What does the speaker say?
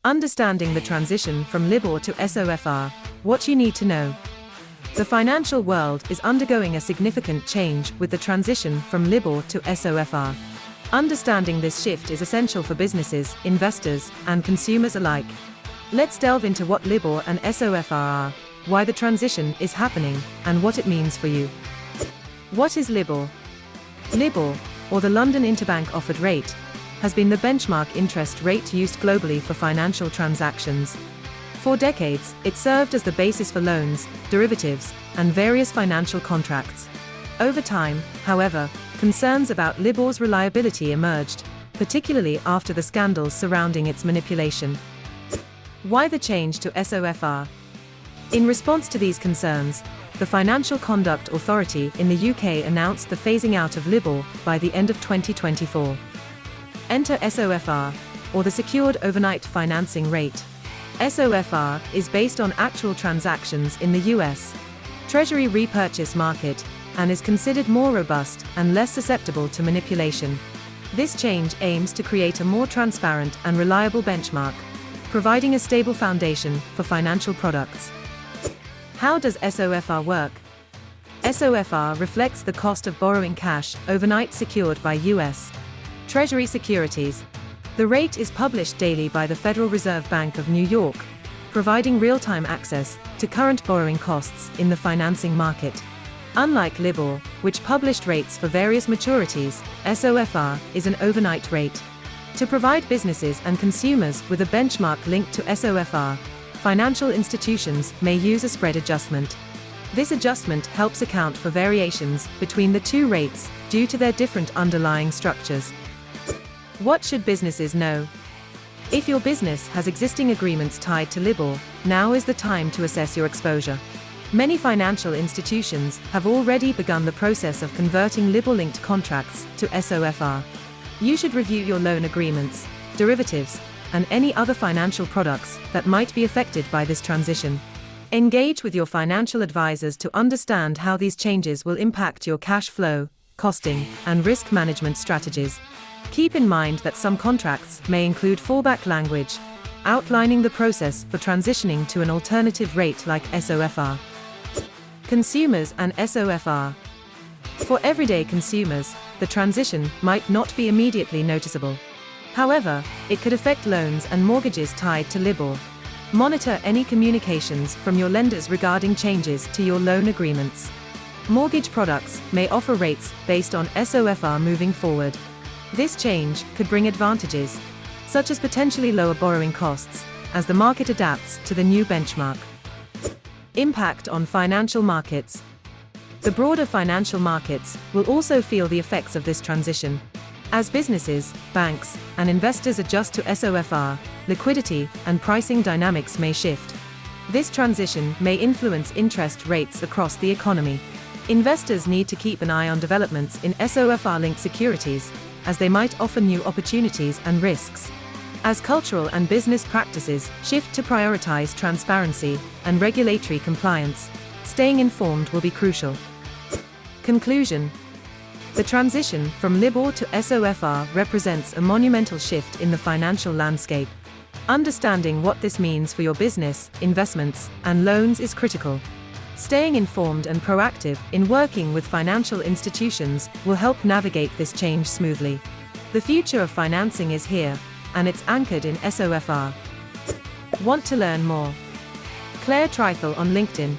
Understanding the transition from LIBOR to SOFR, what you need to know. The financial world is undergoing a significant change with the transition from LIBOR to SOFR. Understanding this shift is essential for businesses, investors, and consumers alike. Let's delve into what LIBOR and SOFR are, why the transition is happening, and what it means for you. What is LIBOR? LIBOR, or the London Interbank Offered Rate, has been the benchmark interest rate used globally for financial transactions. For decades, it served as the basis for loans, derivatives, and various financial contracts. Over time, however, concerns about LIBOR's reliability emerged, particularly after the scandals surrounding its manipulation. Why the change to SOFR? In response to these concerns, the Financial Conduct Authority in the UK announced the phasing out of LIBOR by the end of 2024. Enter SOFR, or the Secured Overnight Financing Rate. SOFR is based on actual transactions in the US Treasury repurchase market and is considered more robust and less susceptible to manipulation. This change aims to create a more transparent and reliable benchmark, providing a stable foundation for financial products. How does SOFR work? SOFR reflects the cost of borrowing cash overnight secured by US Treasury securities. The rate is published daily by the Federal Reserve Bank of New York, providing real-time access to current borrowing costs in the financing market. Unlike LIBOR, which published rates for various maturities, SOFR is an overnight rate. To provide businesses and consumers with a benchmark linked to SOFR, financial institutions may use a spread adjustment. This adjustment helps account for variations between the two rates due to their different underlying structures. What should businesses know? If your business has existing agreements tied to LIBOR, now is the time to assess your exposure. Many financial institutions have already begun the process of converting LIBOR-linked contracts to SOFR. You should review your loan agreements, derivatives, and any other financial products that might be affected by this transition. Engage with your financial advisors to understand how these changes will impact your cash flow, costing, and risk management strategies. Keep in mind that some contracts may include fallback language, outlining the process for transitioning to an alternative rate like SOFR. Consumers and SOFR. For everyday consumers, the transition might not be immediately noticeable. However, it could affect loans and mortgages tied to LIBOR. Monitor any communications from your lenders regarding changes to your loan agreements. Mortgage products may offer rates based on SOFR moving forward. This change could bring advantages, such as potentially lower borrowing costs, as the market adapts to the new benchmark. Impact on financial markets. The broader financial markets will also feel the effects of this transition. As businesses, banks, and investors adjust to SOFR, liquidity and pricing dynamics may shift. This transition may influence interest rates across the economy. Investors need to keep an eye on developments in SOFR-linked securities, as they might offer new opportunities and risks. As cultural and business practices shift to prioritize transparency and regulatory compliance, staying informed will be crucial. Conclusion. The transition from LIBOR to SOFR represents a monumental shift in the financial landscape. Understanding what this means for your business, investments, and loans is critical. Staying informed and proactive in working with financial institutions will help navigate this change smoothly. The future of financing is here, and it's anchored in SOFR. Want to learn more? Claire Trifle on LinkedIn